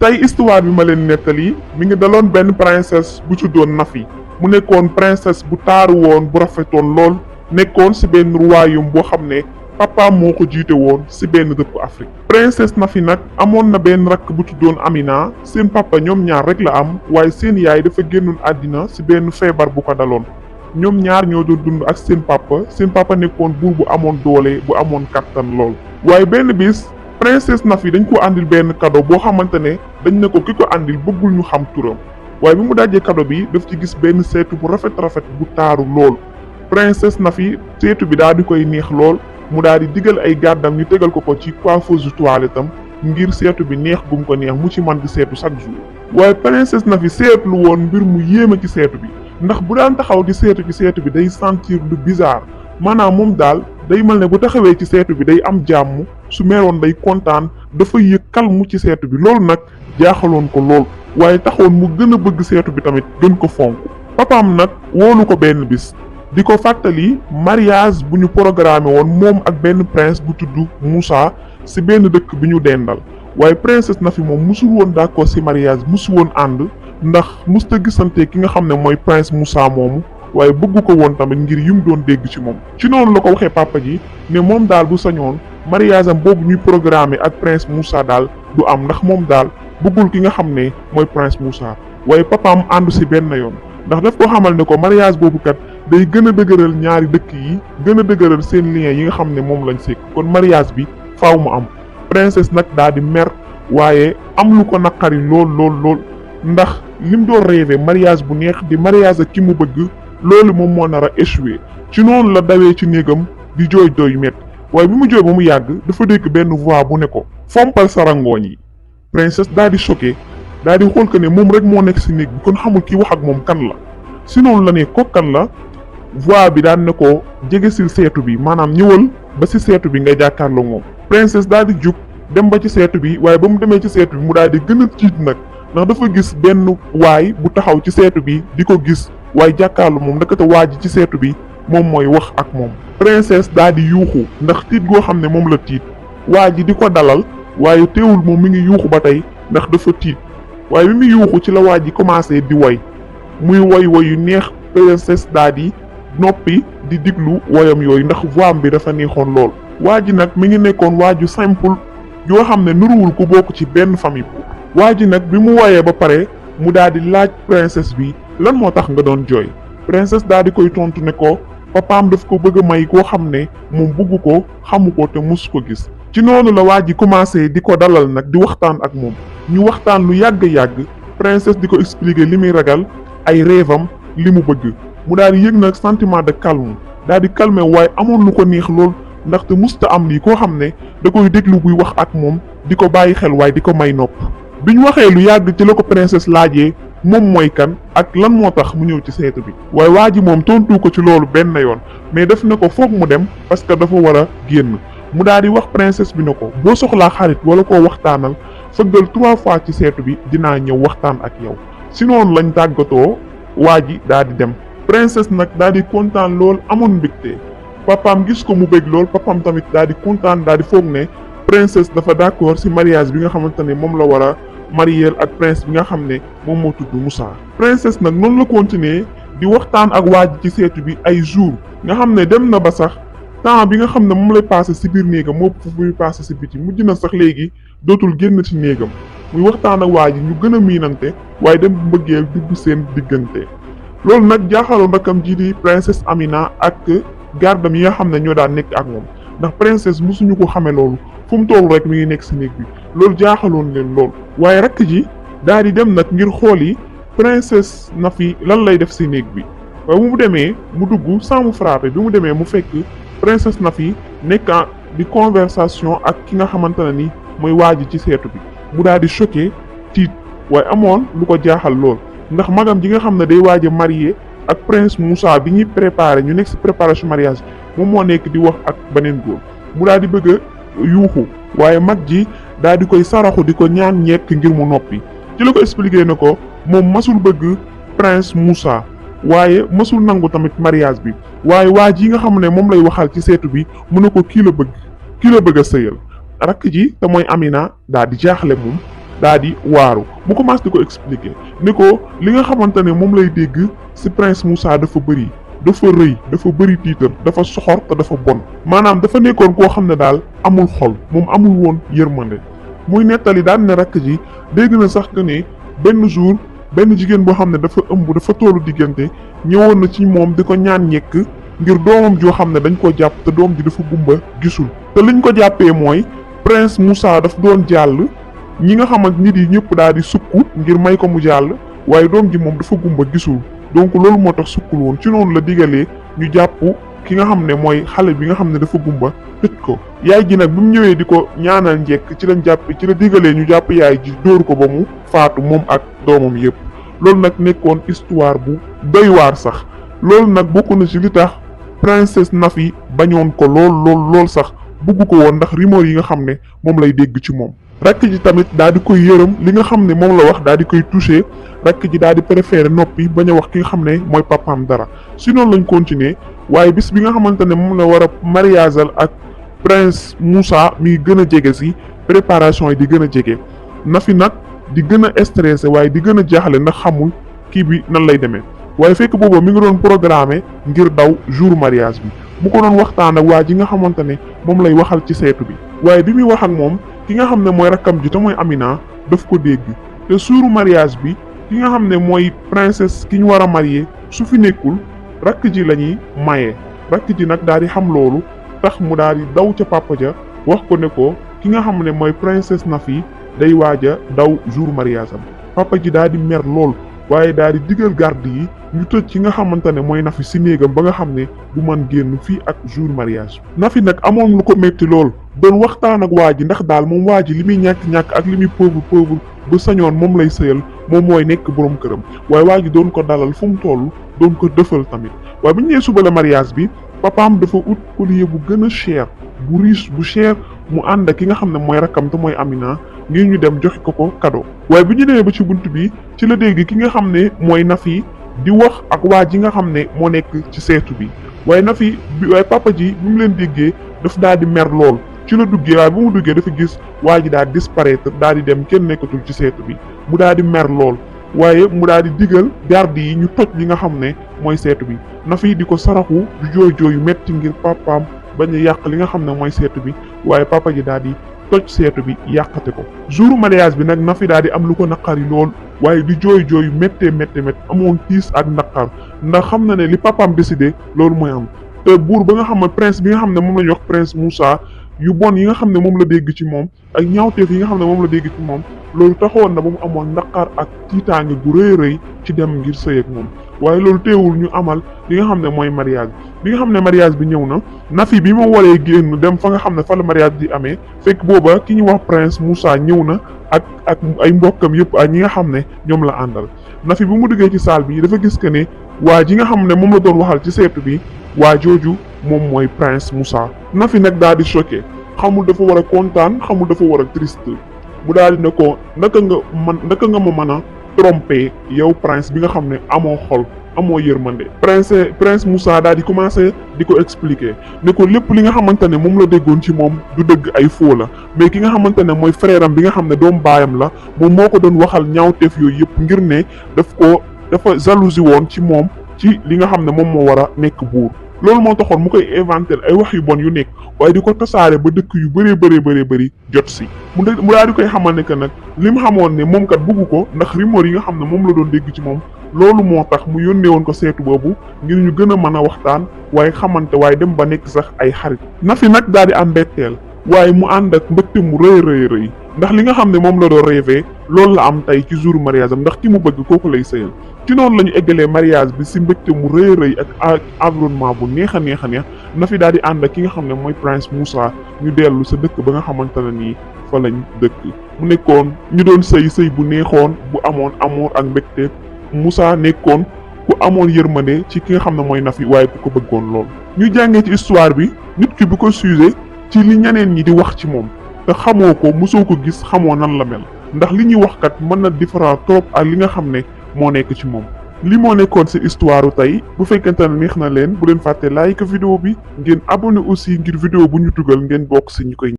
tey histoire bi ma leen nettali mi ngi daloon benn princesse bu tuddoon Nafi mu nekkoon princesse bu taaru woon bu rafetoon lool nekkoon ci benn royaume boo xam ne papaam moo ko jiite woon ci benn dëkku Afrique. princesse Nafi nag amoon na benn rakk bu tuddoon Amina seen papa ñoom ñaar rek la am waaye seen yaay dafa génnoon àddina ci benn feebar bu ko daloon ñoom ñaar ñoo doon dund ak seen papa nekkoon buur bu amoon doole bu amoon kattan lool. waaye benn bis princesse Nafi dañ ko àndil benn cadeau boo xamante ne dañ ne ko ki ko àndil bëggul ñu xam turam waaye bi mu dajee cadeau bi daf ci gis benn seetu bu rafet bu taaru lool. princesse Nafi seetu bi daal di koy neex lool mu daal di digal ay gardam ñu tegal ko ci coiffeuse toilette am ngir seetu bi neex gum ko neex mu ci man di seetu chaque jour. waaye princesse Nafi seetlu woon mbir mu yéeme ci seetu bi ndax bu daan taxaw di seetu ci seetu bi day sentir lu bizarre maanaam moom daal day mel ne bu taxawee ci seetu bi day am jàmm su meroon day kontaan dafa yëg kalmu ci seetu bi loolu nag jaaxaloon ko lool waaye taxoon mu gën a bëgg seetu bi tamit gën ko fonk. papaam nag woolu ko benn bis di ko fàttali mariage bu ñu programmé woon moom ak benn prince bu tudd Moussa ci benn dëkk bi ñu dendal waaye princesse Nafi moom musul woon d'accord ci mariage musul woon ànd ndax musta gisante ki nga xam ne mooy prince Moussa moomu waaye bëggu ko woon tamit ngir yum doon dégg ci moom. ci noonu la ko waxee papa ji ne moom daal bu sañoon mariage am boobu ñuy programmé ak prince Moussa daal du am ndax moom daal bëggul ki nga xam ne mooy prince Moussa waaye papaam àndu ci benn yoon ndax daf ko xamal ne ko mariage boobu kat day gën a dëgëral ñaari dëkk yi gën a dëgëral seen lien yi nga xam ne moom lañ sekk kon mariage bi faaw mu am. princesse nag daal di mer waaye am lu ko naqari lool ndax lim doon rêvé mariage bu neex di mariage ak ki mu bëgg loolu moom moo nar a échoué ci noonu la dawee ci néegam di jooy yu métti waaye bi mu jooy ba mu yàgg dafa dégg benn voix bu ne ko fompal sarangooñ yi. princesse daal di choqué daal di xool que ne moom rek moo nekk ci néeg bi kon xamul ki wax ak moom kan la si noonu la ne ko kan la voix bi daan ne ko jege ci seetu bi maanaam ñëwal ba ci seetu bi ngay jàkkaarloo moom. princesse daal di jug dem ba ci seetu bi waaye ba mu demee ci seetu bi mu daal di gën a tiit nag ndax dafa gis benn waay bu taxaw ci seetu bi di ko gis waaye jàkkaarloo moom ndekete waa ji ci seetu bi moom mooy wax ak moom. princesse daal di yuuxu ndax tiit goo xam ne moom la tiit waa ji di ko dalal waaye teewul moom mi ngi yuuxu ba tey ndax dafa tiit waaye bi muy yuuxu ci la waa ji commencé di woy muy woy yu neex. princesse daal di noppi di diglu woyam yooyu ndax voix bi dafa neexoon lool. waa ji nag mi ngi nekkoon waa ju simple yoo xam ne nuruwul ku bokk ci benn famille. waa ji nag bi mu woyee ba pare mu daal di laaj princesse bi lan moo tax nga doon jooy. princesse daal di koy tontu ne ko papaam daf ko bëgg a may koo xam ne moom bëggu ko xamu ko te mus ko gis. ci noonu la waa ji commencé di ko dalal nag di waxtaan ak moom ñu waxtaan lu yàgg princesse di ko expliquer li muy ragal ay rêvam li mu bëgg mu daal di yëg nag sentiment de calme daal di calmer waaye amoon lu ko neex lool ndaxte musta am lii koo xam ne da koy déglu buy wax ak moom di ko bàyyi xel waaye di ko may nopp. bi ñu waxee lu yàgg ci la ko princesse laajee moom mooy kan ak lan moo tax mu ñëw ci seetu bi waaye waa ji moom tontu ko ci loolu benn yoon mais def na ko foog mu dem parce que dafa war a génn mu daal di wax princesse bi ne ko boo soxlaa xarit wala koo waxtaanal fëggal 3 fois ci seetu bi dinaa ñëw waxtaan ak yow. si noonu lañ tàggatoo waa ji daal di dem. princesse nag daal di kontaan lool amoon mbégte papaam gis ko mu bëgg lool papaam tamit daal di kontaan daal di foog ne princesse dafa d'accord ci mariage bi nga xamante ne moom la war a marier ak prince bi nga xam ne moom moo tudd Moussa. princesse nag noonu la continuer di waxtaan ak waa ji ci seetu bi ay jours nga xam ne dem na ba sax temps bi nga xam ne moom lay passé ci biir néegam moo fu muy passé ci biti mujj na sax léegi dootul génn ci néegam muy waxtaan ak waa ji ñu gën a miinante waaye dem mbëggeel dugg seen diggante. loolu nag jaaxaloon rakam ji di princesse Amina ak gardam yi nga xam ne ñoo daan nekk ak moom ndax princesse musuñu ko xamee loolu fu mu toll rek mi ngi nekk ci néeg bi loolu jaaxaloon leen lool. waaye rakk ji daal di dem nag ngir xool yi princesse Nafi lan lay def ci néeg bi waaye bu mu demee mu dugg sans mu frapper bi mu demee mu fekk princesse Nafi nekk di conversation ak ki nga xamante ne ni mooy waa ji ci seetu bi mu daal di choqué tiit waaye amoon lu ko jaaxal lool. ndax magam ji nga xam ne day waaj a marié ak prince Moussa bi ñuy préparé ñu nekk ci préparation mariage moom moo nekk di wax ak beneen góor mu daal di bëgg a yuuxu waaye mag ji daal di koy saraxu di ko ñaan ñekk ngir mu noppi ci la ko expliqué na ko moom masul bëgg prince Moussa waaye masul nangu tamit mariage bi waaye waa ji nga xam ne moom lay waxal ci seetu bi mu ne ko kii la bëgg a sëyal rakk ji te mooy Amina daal di jaaxle moom daa di waaru mu commencé di ko expliquer ni ko li nga xamante ne moom lay dégg ci prince Moussa dafa bëri dafa rëy dafa bëri tiitar dafa soxor te dafa bon maanaam dafa nekkoon koo xam ne daal amul xol moom amul woon yërmande muy nettali daan ne rakk ji dégg na sax que ne benn jour benn jigéen boo xam ne dafa ëmb dafa toolu diggante ñëwoon na ci moom di ko ñaan ñekk ngir doomam joo xam ne dañ ko jàpp te doom ji dafa gumba gisul te liñ ko jàppee mooy prince Moussa daf doon jàll ñi nga xamante nit yi ñëpp daal di sukk ngir may ko mu jàll waaye doom ji moom dafa gumba gisul donc loolu moo tax sukkul woon ci noonu la digalee ñu jàpp ki nga xam ne mooy xale bi nga xam ne dafa gumba tëj ko yaay ji nag bi mu ñëwee di ko ñaanal njekk ci la digalee ñu jàpp yaay ji dóor ko ba mu faatu moom ak doomam yépp loolu nag nekkoon histoire bu doy waar sax loolu nag bokk na ci li tax princesse Nafi bañoon ko lool sax bugg ko woon ndax rumeur yi nga xam ne moom lay dégg ci moom rakk ji tamit daal di koy yërëm li nga xam ne moom la wax daal di koy touché rakk ji daal di préféré noppi bañ a wax ki nga xam ne mooy papaam dara si noonu lañ continuer waaye bis bi nga xamante ne moom la war a mariageal ak prince Moussa mi ngi gën a jege si préparation yi di gën a jege Nafi nag di gën a stressé waaye di gën a jaaxle ndax xamul kii bi nan lay demee waaye fekk booba mi ngi doon programmé ngir daw jour mariage bi mu ko doon waxtaan ak waa ji nga xamante ne moom lay waxal ci seetu bi waaye bi muy wax ak moom ki nga xam ne mooy rakkam ji te mooy Amina daf ko dégg te suuru mariage bi ki nga xam ne mooy princesse ki ñu war a marié su fi nekkul rakk ji la ñuy maye rakk ji nag daal di xam loolu tax mu daal di daw ca papa ja wax ko ne ko ki nga xam ne mooy princesse Nafi day waaj a daw jour mariage am papa ji daal di mer lool waaye daal di digal garde yi ñu tëj ci nga xamante ne mooy Nafi si néegam ba nga xam ne du mën génn fii ak jour mariage Nafi nag amoon lu ko métti lool doon waxtaan ak waa ji ndax daal moom waa ji li muy ñàkk-ñàkk ak li muy pauvre bu sañoon moom lay sëyal moom mooy nekk borom këram waaye waa ji doon ko dalal fu mu toll doon ko dëfal tamit waaye bi ñu nee suba la mariage bi papaam dafa ut collier bu gën a cher bu riche bu cher mu ànd ak ki nga xam ne mooy rakkam te mooy Amina ngir ñu dem joxe ko cadeau waaye bi ñu demee ba ci bunt bi ci la dégg ki nga xam ne mooy Nafi di wax ak waa ji nga xam ne moo nekk ci seetu bi waaye Nafi waaye papa ji bi mu leen déggee daf daal di mer lool ci la duggee waaye bu mu duggee dafa gis waa ji daal disparaître daal di dem kenn nekkatul ci seetu bi mu daal di mer lool waaye mu daal di digal garde yi ñu toj li nga xam ne mooy seetu bi Nafi di ko saraxu du jooy yu metti ngir papaam bañ a yàq li nga xam ne mooy seetu bi waaye papa ji daal di toj seetu bi yàqate ko jour mariage bi nag Nafi daal di am lu ko naqari lool waaye di jooy yu méttee amoon tiis ak naqar ndax xam na ne li papaam décidé loolu mooy am te buur ba nga xam ne prince bi nga xam ne moom la ñuy wax prince Moussa yu bon yi nga xam ne moom la dégg ci moom ak ñaawteef yi nga xam ne moom la dégg ci moom loolu taxoon na ba mu amoon naqar ak tiitaange gu rëy ci dem ngir sëy ak moom waaye loolu teewul ñu amal li nga xam ne mooy mariage bi nga xam ne mariage bi ñëw na Nafi bi ma waree génn dem fa nga xam ne fa la mariage di amee fekk booba ki ñuy wax prince Moussa ñëw na ak ay mbokkam yëpp ak ñi nga xam ne ñoom la àndal Nafi bi mu duggee ci salle bi dafa gis que ne waa ji nga xam ne moom la doon waxal ci seetu bi waa jooju moom mooy prince Moussa Nafi nag daal di choqué xamul dafa war a kontaan xamul dafa war a triste mu daal di ne ko naka nga ma mën a tromper yow prince bi nga xam ne amoo xol amoo yërmande prince Moussa daal di commencé di ko expliquer ne ko lépp li nga xamante ne moom la déggoon ci moom du dëgg ay faux la mais ki nga xamante ne mooy frère am bi nga xam ne doom baayam la moom moo ko doon waxal ñaawteef yooyu yëpp ngir ne dafa jalousie woon ci moom ci li nga xam ne moom moo war a nekk buur loolu moo taxoon mu koy inventer ay wax yu bon yu nekk waaye di ko tasaare ba dëkk yu bëree jot si mu daal di koy xamal ne que nag li mu xamoon ne moom kat bugg ko ndax rumeur yi nga xam ne moom la doon dégg ci moom loolu moo tax mu yónnee woon ko seetu boobu ngir ñu gën a mën a waxtaan waaye xamante waaye dem ba nekk sax ay xarit Nafi nag daal di am mbetteel waaye mu ànd ak mbëgte mu rëy ndax li nga xam ne moom la doon rêvé loolu la am tey ci jour mariage am ndax ki mu bëgg kooku lay sëyal ci noonu la ñu eggalee mariage bi si mbégte mu rëy ak environnement bu neex a neex Nafi daal di ànd ak ki nga xam ne mooy prince Moussa ñu dellu sa dëkk ba nga xamante ne nii fa lañ dëkk mu nekkoon ñu doon sëy bu neexoon bu amoon amour ak mbégte Moussa nekkoon ku amoon yërmande ci ki nga xam ne mooy Nafi waaye ku ko bëggoon lool. ñu jàngee ci histoire bi nit ki bu ko sujet ci li ñeneen ñi di wax ci moom te xamoo ko mosoo ko gis xamoo nan la mel ndax li ñuy wax kat mën na différent trop ak li nga xam ne moo nekk ci moom. li moo nekkoon ci histoire tey bu fekkente ne neex na leen bu leen fàtte like vidéo bi ngeen abonné aussi ngir vidéo bu ñu dugal ngeen bokk ci ñi koy